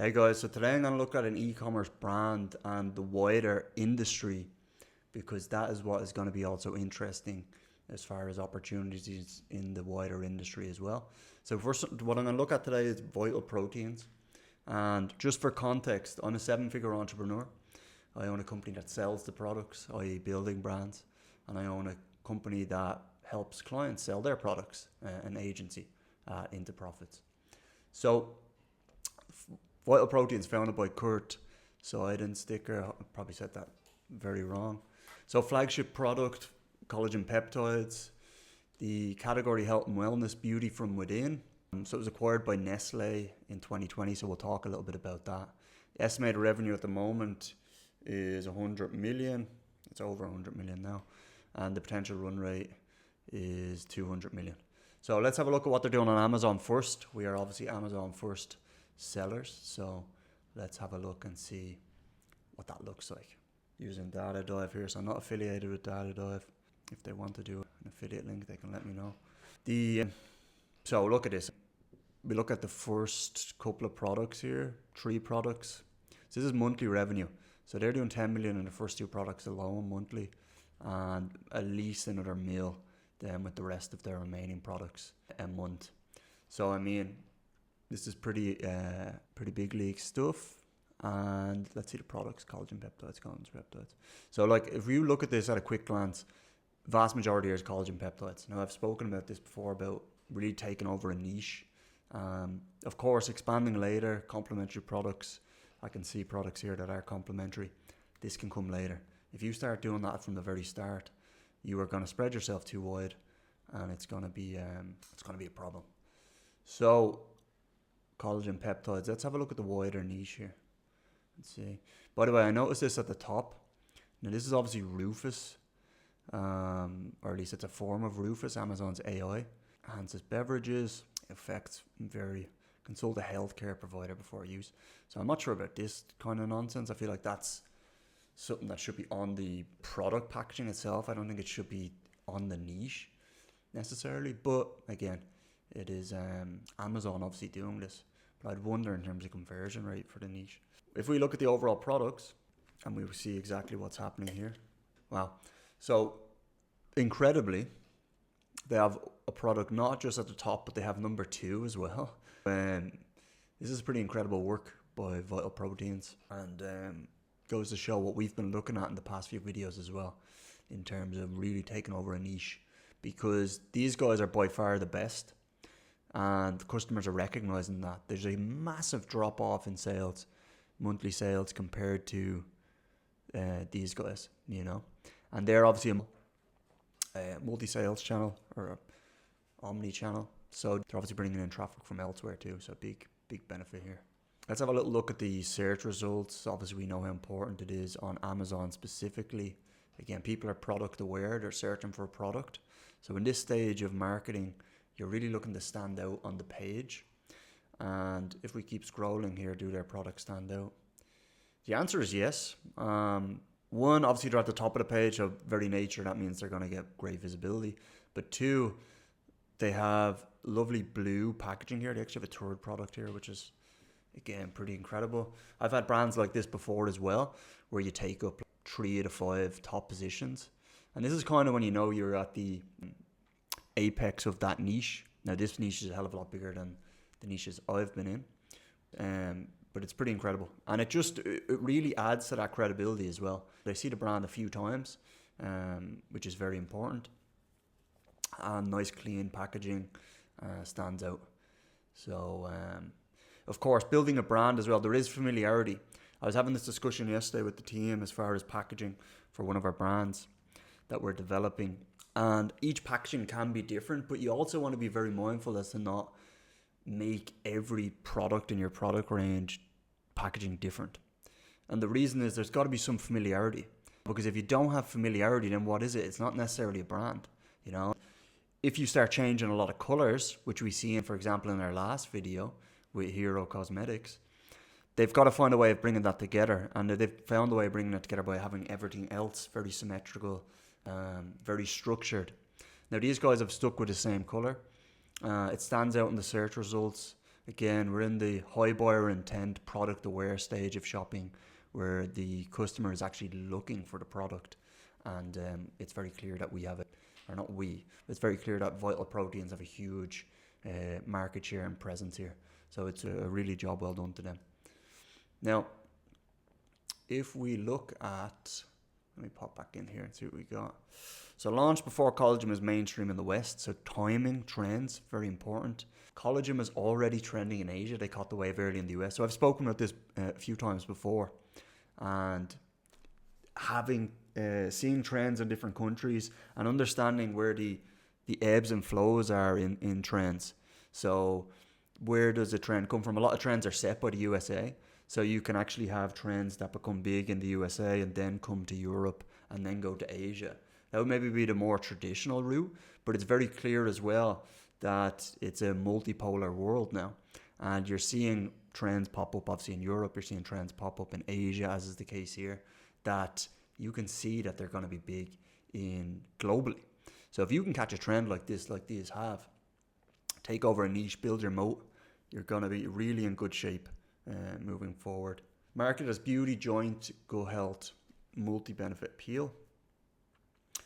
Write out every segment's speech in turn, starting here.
Hey guys, so today I'm going to look at an e-commerce brand and the wider industry because that is what is going to be also interesting as far as opportunities in the wider industry as well. So first, what I'm going to look at today is Vital Proteins. And just for context, I'm a 7-figure entrepreneur. I own a company that sells the products, i.e. building brands, and I own a company that helps clients sell their products, an agency, into profits. So Vital Proteins, founded by Kurt Seidensticker. I probably said that very wrong. So flagship product, collagen peptides. The category health and wellness, beauty from within. So it was acquired by Nestlé in 2020, so we'll talk a little bit about that. The estimated revenue at the moment is 100 million. It's over 100 million now. And the potential run rate is 200 million. So let's have a look at what they're doing on Amazon first. We are obviously Amazon first sellers, so let's have a look and see what that looks like using Data Dive here. So I'm not affiliated with Data Dive. If they want to do an affiliate link, they can let me know. So look at this. We look at the first couple of products here, 3 products. So this is monthly revenue. So they're doing 10 million in the first 2 products alone monthly, and at least another mil then with the rest of their remaining products a month. So I mean, this is pretty big league stuff. And let's see the products: collagen peptides, peptides. So like, if you look at this at a quick glance, vast majority is collagen peptides. Now I've spoken about this before about really taking over a niche. Of course, expanding later, complementary products. I can see products here that are complementary. This can come later. If you start doing that from the very start, you are going to spread yourself too wide, and it's going to be a problem. So collagen peptides. Let's have a look at the wider niche here. Let's see. By the way, I noticed this at the top. Now this is obviously Rufus, or at least it's a form of Rufus, Amazon's AI. Enhances beverages, effects vary. Consult a healthcare provider before use. So I'm not sure about this kind of nonsense. I feel like that's something that should be on the product packaging itself. I don't think it should be on the niche necessarily. But again, it is Amazon obviously doing this. But I'd wonder in terms of conversion rate for the niche. If we look at the overall products, and we will see exactly what's happening here. Wow. So incredibly, they have a product not just at the top, but they have number 2 as well. This is pretty incredible work by Vital Proteins, and goes to show what we've been looking at in the past few videos as well, in terms of really taking over a niche, because these guys are by far the best, and customers are recognizing that. There's a massive drop off in sales, monthly sales, compared to these guys, you know, and they're obviously a multi-sales channel or omni-channel, so they're obviously bringing in traffic from elsewhere too, so big benefit here. Let's have a little look at the search results. Obviously we know how important it is on Amazon specifically. Again, people are product aware, they're searching for a product, so in this stage of marketing you're really looking to stand out on the page. And if we keep scrolling here, do their products stand out? The answer is yes. One, obviously they're at the top of the page, so very nature, that means they're going to get great visibility. But 2, they have lovely blue packaging here. They actually have a 3rd product here, which is, again, pretty incredible. I've had brands like this before as well, where you take up 3 out of 5 top positions. And this is kind of when you know you're at the apex of that niche. Now this niche is a hell of a lot bigger than the niches I've been in. But it's pretty incredible, and it really adds to that credibility as well. They see the brand a few times, which is very important, and nice clean packaging stands out. So of course, building a brand as well, there is familiarity. I was having this discussion yesterday with the team as far as packaging for one of our brands that we're developing, and each packaging can be different, but you also want to be very mindful as to not make every product in your product range packaging different. And the reason is there's got to be some familiarity, because if you don't have familiarity, then what is it? It's not necessarily a brand, you know. If you start changing a lot of colors, which we see in, for example, in our last video with Hero Cosmetics, they've got to find a way of bringing that together, and they've found a way of bringing it together by having everything else very symmetrical, very structured. Now these guys have stuck with the same color. It stands out in the search results. Again, we're in the high buyer intent, product aware stage of shopping, where the customer is actually looking for the product, and it's very clear that we have it, or not we, it's very clear that Vital Proteins have a huge market share and presence here. So it's a really job well done to them. Now, if we look at, let me pop back in here and see what we got. So launched before collagen was mainstream in the West. So timing, trends, very important. Collagen was already trending in Asia. They caught the wave early in the US. So I've spoken about this a few times before. And having, seeing trends in different countries and understanding where the ebbs and flows are in trends. So where does a trend come from? A lot of trends are set by the USA. So you can actually have trends that become big in the USA and then come to Europe and then go to Asia. That would maybe be the more traditional route, but it's very clear as well that it's a multipolar world now. And you're seeing trends pop up, obviously in Europe, you're seeing trends pop up in Asia, as is the case here, that you can see that they're going to be big in globally. So if you can catch a trend like this, like these have, take over a niche, build your moat, you're going to be really in good shape moving forward. Marketed as beauty, joint, gut health, multi-benefit appeal.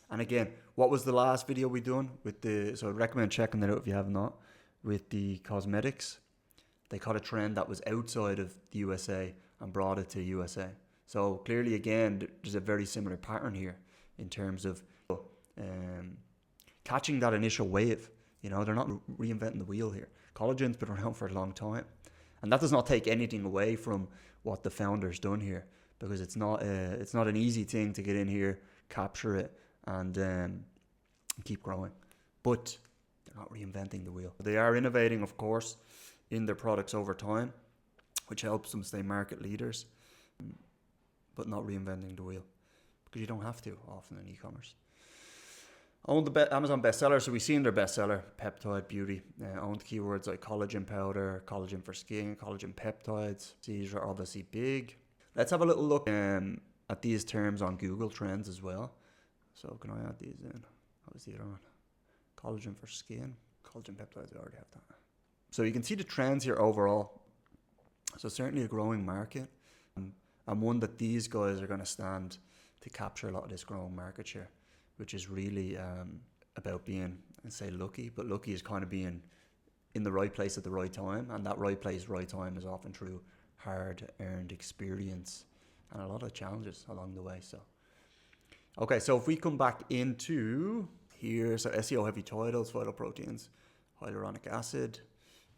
And again, what was the last video we done with the, so I'd recommend checking that out if you have not, with the cosmetics. They caught a trend that was outside of the USA and brought it to USA. So clearly, again, there's a very similar pattern here in terms of catching that initial wave. You know, they're not reinventing the wheel here. Collagen's been around for a long time. And that does not take anything away from what the founder's done here, because it's not an easy thing to get in here, capture it, and keep growing. But they're not reinventing the wheel. They are innovating, of course, in their products over time, which helps them stay market leaders, but not reinventing the wheel, because you don't have to often in e-commerce. Owned the Amazon bestseller, so we've seen their bestseller, peptide beauty. Owned keywords like collagen powder, collagen for skin, collagen peptides. These are obviously big. Let's have a little look at these terms on Google Trends as well. So can I add these in? What was the other one? Collagen for skin, collagen peptides, I already have that. So you can see the trends here overall. So certainly a growing market, and one that these guys are going to stand to capture a lot of this growing market share, which is really about being, I say lucky, but lucky is kind of being in the right place at the right time. And that right place, right time is often through hard-earned experience and a lot of challenges along the way. So, okay, so if we come back into here, so SEO heavy titles, vital proteins, hyaluronic acid,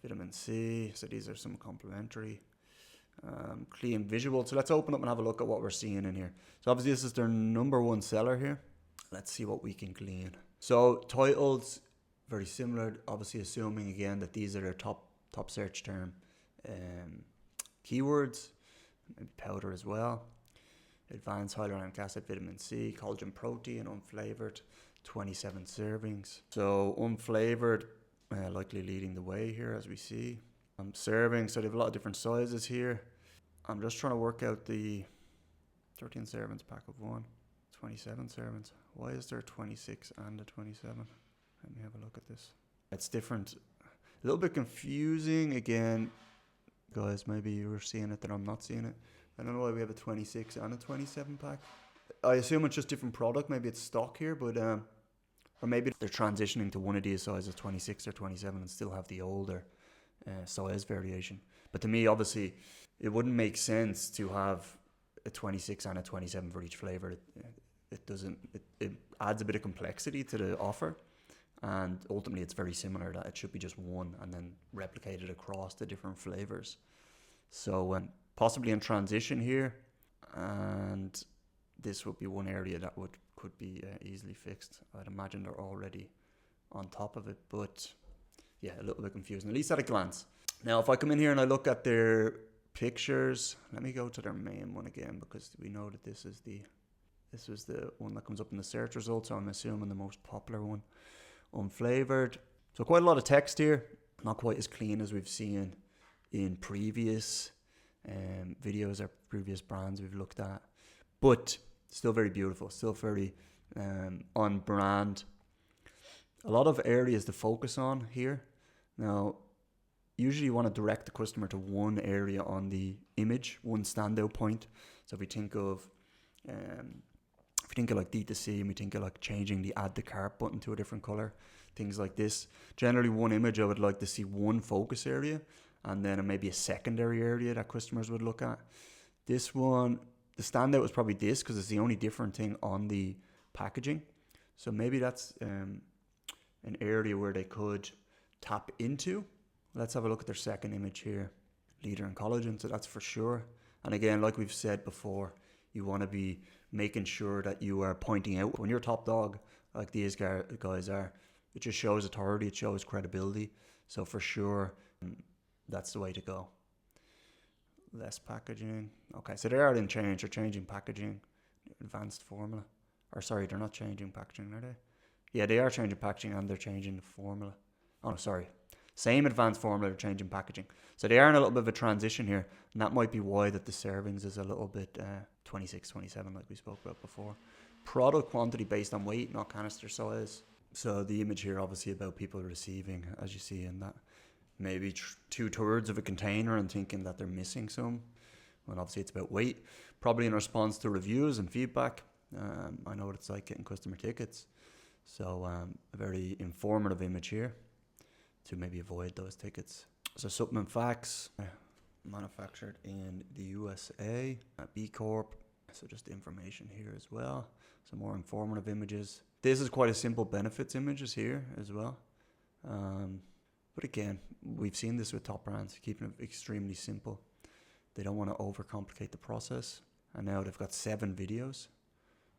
vitamin C. So these are some complementary. Clean visual. So let's open up and have a look at what we're seeing in here. So obviously this is their number one seller here. Let's see what we can glean. So titles, very similar, obviously assuming again that these are their top search term keywords. Maybe powder as well. Advanced hyaluronic acid, vitamin C, collagen protein, unflavored, 27 servings. So unflavored, likely leading the way here as we see. Servings, so they have a lot of different sizes here. I'm just trying to work out the 13 servings pack of one. 27 servings. Why is there 26 and a 27? Let me have a look at this. It's different. A little bit confusing again. Guys, maybe you were seeing it that I'm not seeing it. I don't know why we have a 26 and a 27 pack. I assume it's just different product. Maybe it's stock here, but or maybe they're transitioning to one of these sizes, 26 or 27, and still have the older size variation. But to me, obviously, it wouldn't make sense to have a 26 and a 27 for each flavor. It adds a bit of complexity to the offer, and ultimately it's very similar that it should be just one and then replicated across the different flavors. So possibly in transition here, and this would be one area that could be easily fixed. I'd imagine they're already on top of it, but yeah, a little bit confusing, at least at a glance. Now if I come in here and I look at their pictures, let me go to their main one again, because we know that this was the one that comes up in the search results, so I'm assuming the most popular one. Unflavored. So quite a lot of text here, not quite as clean as we've seen in previous videos or previous brands we've looked at, but still very beautiful, still very on brand. A lot of areas to focus on here. Now, usually you want to direct the customer to one area on the image, one standout point. So if we think of like D2C, and we think of like changing the add to cart button to a different color, things like this. Generally, one image I would like to see one focus area, and then maybe a secondary area that customers would look at. This one, the standout was probably this because it's the only different thing on the packaging. So maybe that's an area where they could tap into. Let's have a look at their second image here. Leader in collagen, so that's for sure. And again, like we've said before, you want to be making sure that you are pointing out when you're top dog, like these guys are. It just shows authority, it shows credibility. So for sure, that's the way to go. Less packaging. Okay, so they are in change. They're changing packaging. Advanced formula. Or sorry, they're not changing packaging, are they? Yeah, they are changing packaging and they're changing the formula. Oh, no, sorry. Same advanced formula, they're changing packaging. So they are in a little bit of a transition here. And that might be why that the servings is a little bit 26, 27 like we spoke about before. Product quantity based on weight, not canister size. So the image here obviously about people receiving, as you see in that. Maybe 2/3 of a container and thinking that they're missing some. Well, obviously it's about weight. Probably in response to reviews and feedback. I know what it's like getting customer tickets. So a very informative image here to maybe avoid those tickets. So supplement facts, manufactured in the USA, B Corp. So just information here as well. Some more informative images. This is quite a simple benefits images here as well. But again, we've seen this with top brands, keeping it extremely simple. They don't want to overcomplicate the process. And now they've got 7 videos.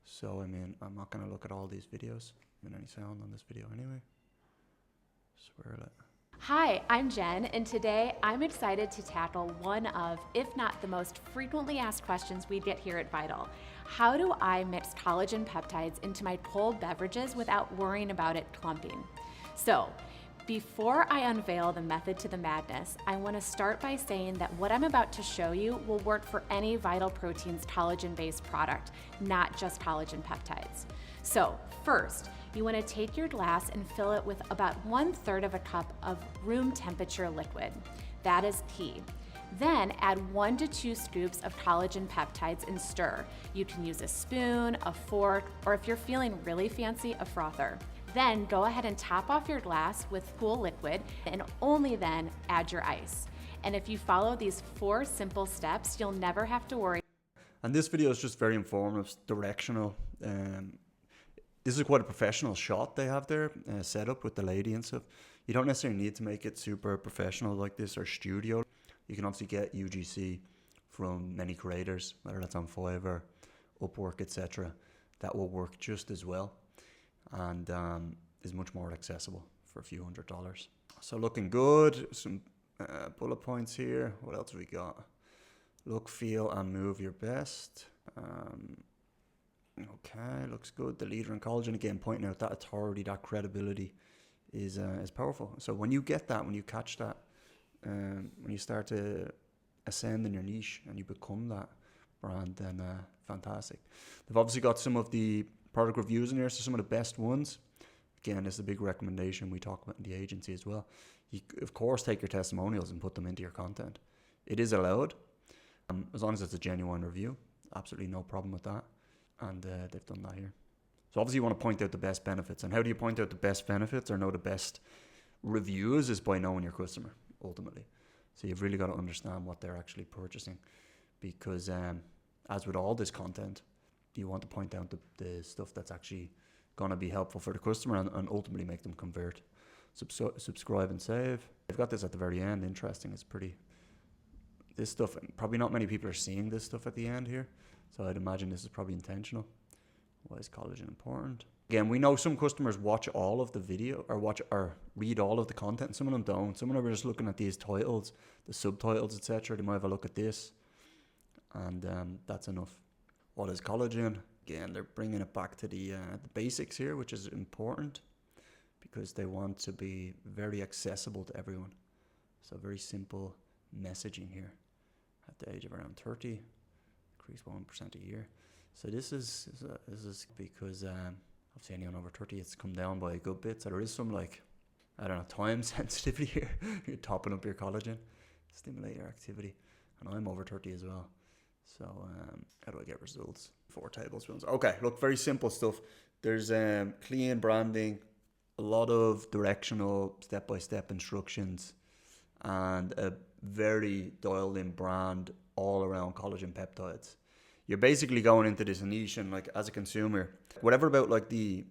So, I mean, I'm not going to look at all these videos. Any sound on this video anyway. Swirl it. Hi, I'm Jen, and today I'm excited to tackle one of, if not the most frequently asked questions we get here at Vital. How do I mix collagen peptides into my cold beverages without worrying about it clumping? So, before I unveil the method to the madness, I want to start by saying that what I'm about to show you will work for any Vital Proteins collagen-based product, not just collagen peptides. So, first, you want to take your glass and fill it with about 1/3 of a cup of room temperature liquid. That is key. Then add 1 to 2 scoops of collagen peptides and stir. You can use a spoon, a fork, or if you're feeling really fancy, a frother. Then go ahead and top off your glass with cool liquid and only then add your ice. And if you follow these 4 simple steps, you'll never have to worry. And this video is just very informative, directional. This is quite a professional shot they have there, set up with the lady and stuff. You don't necessarily need to make it super professional like this or studio. You can obviously get UGC from many creators, whether that's on Fiverr, Upwork, etc. That will work just as well and is much more accessible for a few $100s. So looking good, some bullet points here. What else have we got? Look, feel, and move your best. Okay, looks good. The leader in collagen, again, pointing out that authority, that credibility is powerful. So when you get that, when you catch that, when you start to ascend in your niche and you become that brand, then fantastic. They've obviously got some of the product reviews in here, so some of the best ones. Again, this is a big recommendation we talk about in the agency as well. You, of course, take your testimonials and put them into your content. It is allowed, as long as it's a genuine review. Absolutely no problem with that. And they've done that here. So obviously you want to point out the best benefits. And how do you point out the best benefits or know the best reviews is by knowing your customer, ultimately. So you've really got to understand what they're actually purchasing. Because as with all this content, you want to point out the stuff that's actually going to be helpful for the customer and ultimately make them convert. Subscribe and save. They've got this at the very end. Interesting. It's pretty... This stuff, probably not many people are seeing this stuff at the end here. So I'd imagine this is probably intentional. Why is collagen important? Again, we know some customers watch all of the video or read all of the content. Some of them don't. Some of them are just looking at these titles, the subtitles, etc. They might have a look at this, and that's enough. What is collagen? Again, they're bringing it back to the basics here, which is important because they want to be very accessible to everyone. So very simple messaging here. At the age of around 30. Increase 1% a year. So this is because obviously anyone over 30, it's come down by a good bit. So there is some like I don't know, time sensitivity here. You're topping up your collagen, stimulate your activity. And I'm over 30 as well. So how do I get results? 4 tablespoons. Okay, look, very simple stuff. There's clean branding, a lot of directional step-by-step instructions, and a very dialed in brand all around collagen peptides. You're basically going into this niche, and like as a consumer, whatever about like the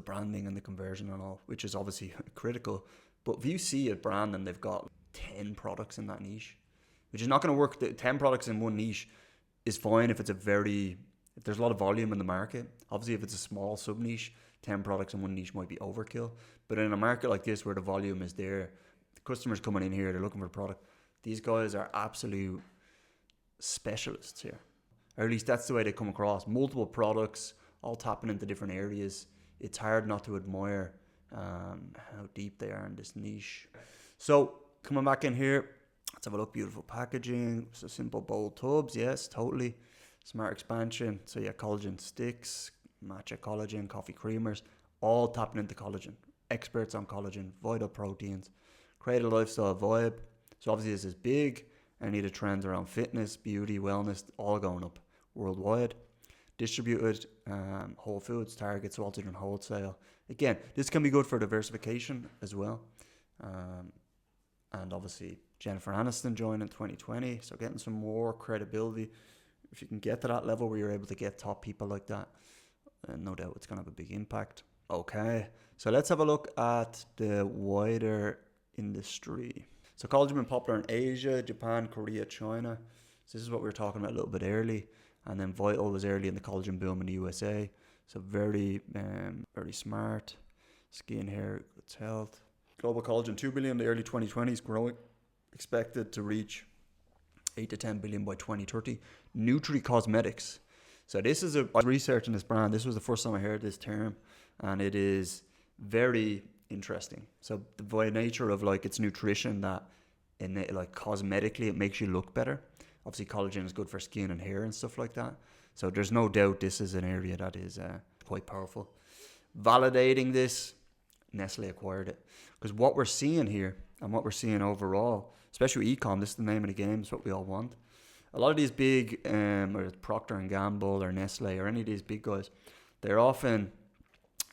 branding and the conversion and all, which is obviously critical, but if you see a brand and they've got 10 products in that niche, which is not going to work. The 10 products in one niche is fine if if there's a lot of volume in the market. Obviously, if it's a small sub niche, 10 products in one niche might be overkill. But in a market like this where the volume is there, the customers coming in here, they're looking for a product. These guys are absolute specialists here. Or at least that's the way they come across. Multiple products, all tapping into different areas. It's hard not to admire how deep they are in this niche. So coming back in here, let's have a look. Beautiful packaging. So simple bold tubs. Yes, totally. Smart expansion. So yeah, collagen sticks, matcha collagen, coffee creamers, all tapping into collagen. Experts on collagen, vital proteins. Create a lifestyle vibe. So obviously this is big. Any of the trends around fitness, beauty, wellness, all going up worldwide. Distributed, Whole Foods, Target, so also doing wholesale. Again, this can be good for diversification as well. And obviously Jennifer Aniston joined in 2020, so getting some more credibility. If you can get to that level where you're able to get top people like that, no doubt it's going to have a big impact. Okay, so let's have a look at the wider industry. So collagen been popular in Asia, Japan, Korea, China. So this is what we were talking about a little bit early. And then Vital was early in the collagen boom in the USA. So very smart. Skin, hair, good health. Global collagen, 2 billion in the early 2020s, growing. Expected to reach 8 to 10 billion by 2030. Nutri Cosmetics. So this is I was researching this brand. This was the first time I heard this term. And it is very interesting. So the by nature of like its nutrition that in it, like cosmetically it makes you look better. Obviously collagen is good for skin and hair and stuff like that. So there's no doubt this is an area that is quite powerful. Validating this, Nestlé acquired it. Because what we're seeing here and what we're seeing overall, especially with eCom, this is the name of the game, it's what we all want. A lot of these big, or Procter & Gamble or Nestlé or any of these big guys, they're often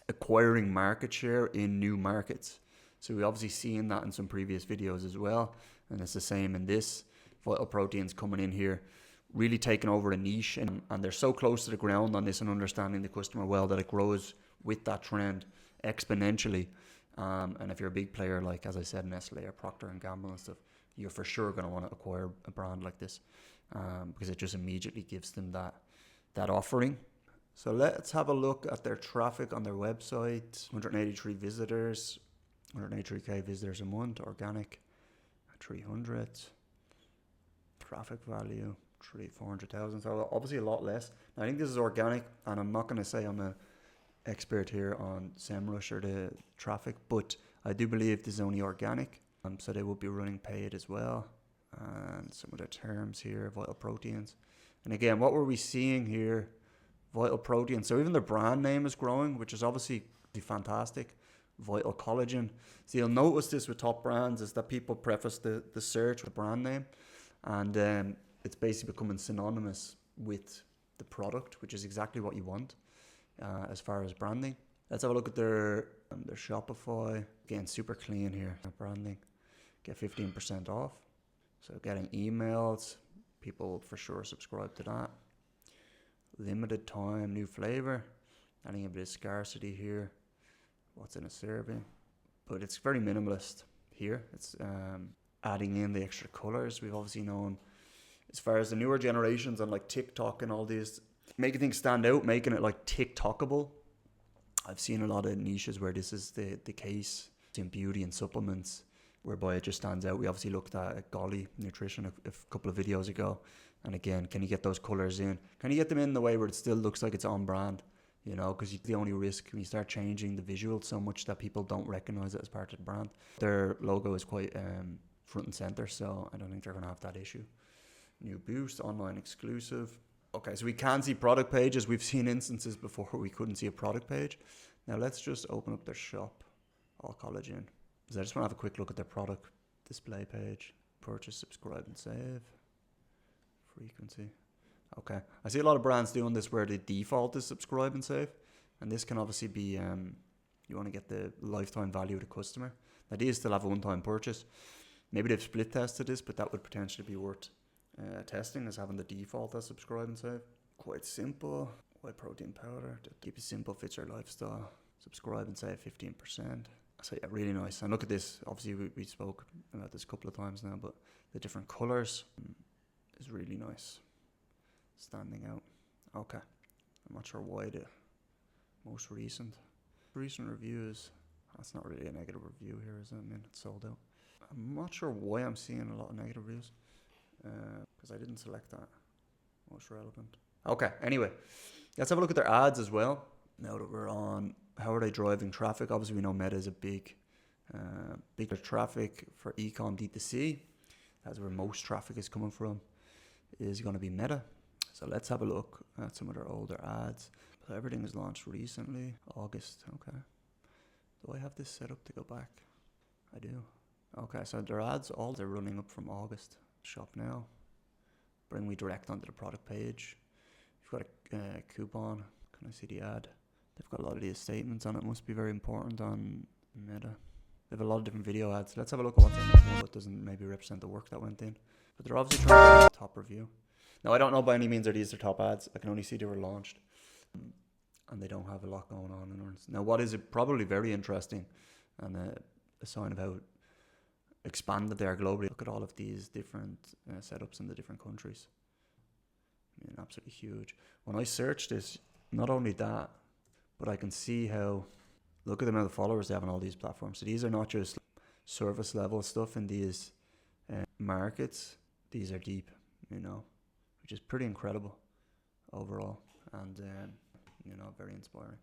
acquiring market share in new markets. So we're obviously seeing that in some previous videos as well. And it's the same in this. Vital Proteins coming in here, really taking over a niche, and they're so close to the ground on this and understanding the customer well that it grows with that trend exponentially. And if you're a big player like, as I said, Nestle or Procter & Gamble and stuff, you're for sure going to want to acquire a brand like this because it just immediately gives them that offering. So let's have a look at their traffic on their website. 183 visitors, 183k visitors a month, organic 300. Traffic value 400,000, so obviously a lot less. Now, I think this is organic, and I'm not going to say I'm an expert here on SEMrush or the traffic, but I do believe this is only organic, so they will be running paid as well. And some of the terms here, Vital Proteins, and again, what were we seeing here? Vital Proteins. So even the brand name is growing, which is obviously fantastic. Vital Collagen. So you'll notice this with top brands is that people preface the search with the brand name. And it's basically becoming synonymous with the product, which is exactly what you want as far as branding. Let's have a look at their Shopify. Again, super clean here. Branding. Get 15% off. So getting emails. People will for sure subscribe to that. Limited time, new flavor. Adding a bit of scarcity here. What's in a serving? But it's very minimalist here. It's adding in the extra colors. We've obviously known as far as the newer generations on like TikTok and all these, making things stand out, making it like TikTokable. I've seen a lot of niches where this is the case in beauty and supplements, whereby it just stands out. We obviously looked at Golly Nutrition a couple of videos ago. And again, can you get those colors in? Can you get them in the way where it still looks like it's on brand? You know, because the only risk when you start changing the visual so much that people don't recognize it as part of the brand. Their logo is quite front and center, so I don't think they're going to have that issue. New boost, online exclusive. Okay, so we can see product pages. We've seen instances before where we couldn't see a product page. Now let's just open up their shop. All collagen. So I just want to have a quick look at their product display page. Purchase, subscribe, and save. Frequency. Okay. I see a lot of brands doing this where the default is subscribe and save. And this can obviously be, you want to get the lifetime value of the customer. The idea is still have a one-time purchase. Maybe they've split tested this, but that would potentially be worth testing, as having the default as subscribe and save. Quite simple. Whey protein powder. To keep it simple, fits your lifestyle. Subscribe and save 15%. So yeah, really nice. And look at this. Obviously, we spoke about this a couple of times now, but the different colors is really nice. Standing out. Okay. I'm not sure why the most recent reviews. That's not really a negative review here, is it? I mean, it's sold out. I'm not sure why I'm seeing a lot of negative reviews, because I didn't select that. Most relevant. Okay, anyway, let's have a look at their ads as well. Now that we're on, how are they driving traffic? Obviously, we know Meta is a bigger traffic for eCom D2C. That's where most traffic is coming from, is going to be Meta. So let's have a look at some of their older ads. So everything is launched recently, August. Okay. Do I have this set up to go back? I do. Okay, so their ads, all they're running up from August. Shop now. Bring me direct onto the product page. You've got a coupon. Can I see the ad? They've got a lot of these statements on it. Must be very important on Meta. They have a lot of different video ads. Let's have a look at what's in this one that doesn't maybe represent the work that went in. But they're obviously trying to get a top review. Now, I don't know by any means are these their top ads. I can only see they were launched. And they don't have a lot going on in earnings. Now, what is probably very interesting and a sign of how expanded they are globally. Look at all of these different setups in the different countries. I mean, absolutely huge. When I search this, not only that, but I can see how, look at the amount of followers they have on all these platforms. So these are not just service level stuff in these markets. These are deep, which is pretty incredible overall. And, very inspiring.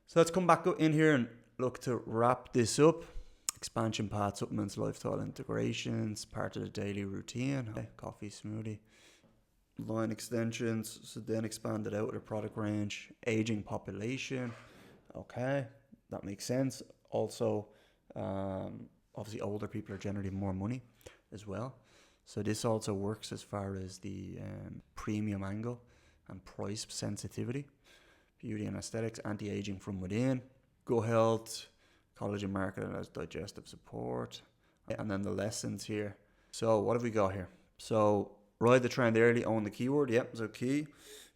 So let's come back in here and look to wrap this up. Expansion path, supplements, lifestyle integrations, part of the daily routine. Okay, coffee, smoothie. Line extensions, so then expanded out with a product range. Aging population. Okay, that makes sense. Also, obviously older people are generating more money as well. So this also works as far as the premium angle and price sensitivity. Beauty and aesthetics, anti-aging from within. Gut health, collagen marketing as digestive support. And then the lessons here. So what have we got here? So ride the trend early, own the keyword. Yep, so key.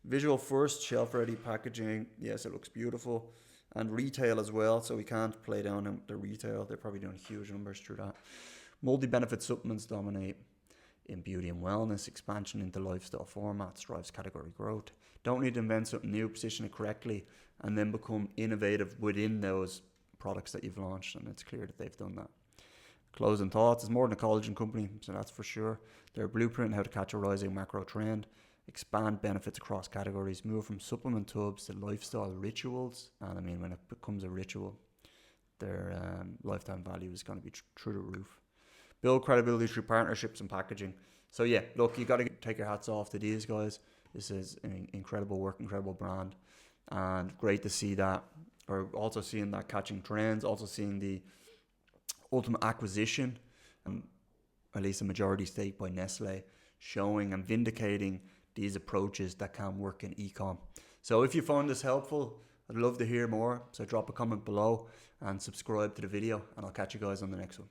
Visual first, shelf ready packaging. Yes, it looks beautiful. And retail as well. So we can't play down the retail. They're probably doing huge numbers through that. Multi-benefit supplements dominate in beauty and wellness. Expansion into lifestyle formats drives category growth. Don't need to invent something new, position it correctly, and then become innovative within those products that you've launched. And it's clear that they've done that. Closing thoughts, is more than a collagen company, so that's for sure. They're a blueprint on how to catch a rising macro trend, expand benefits across categories, move from supplement tubs to lifestyle rituals. And I mean, when it becomes a ritual, their lifetime value is going to be through the roof. Build credibility through partnerships and packaging. So yeah, look, you got to take your hats off to these guys. This is an incredible work, incredible brand, and great to see that. Or also seeing that catching trends, also seeing the ultimate acquisition, or at least a majority stake by Nestlé, showing and vindicating these approaches that can work in eCom. So if you found this helpful, I'd love to hear more. So drop a comment below and subscribe to the video, and I'll catch you guys on the next one.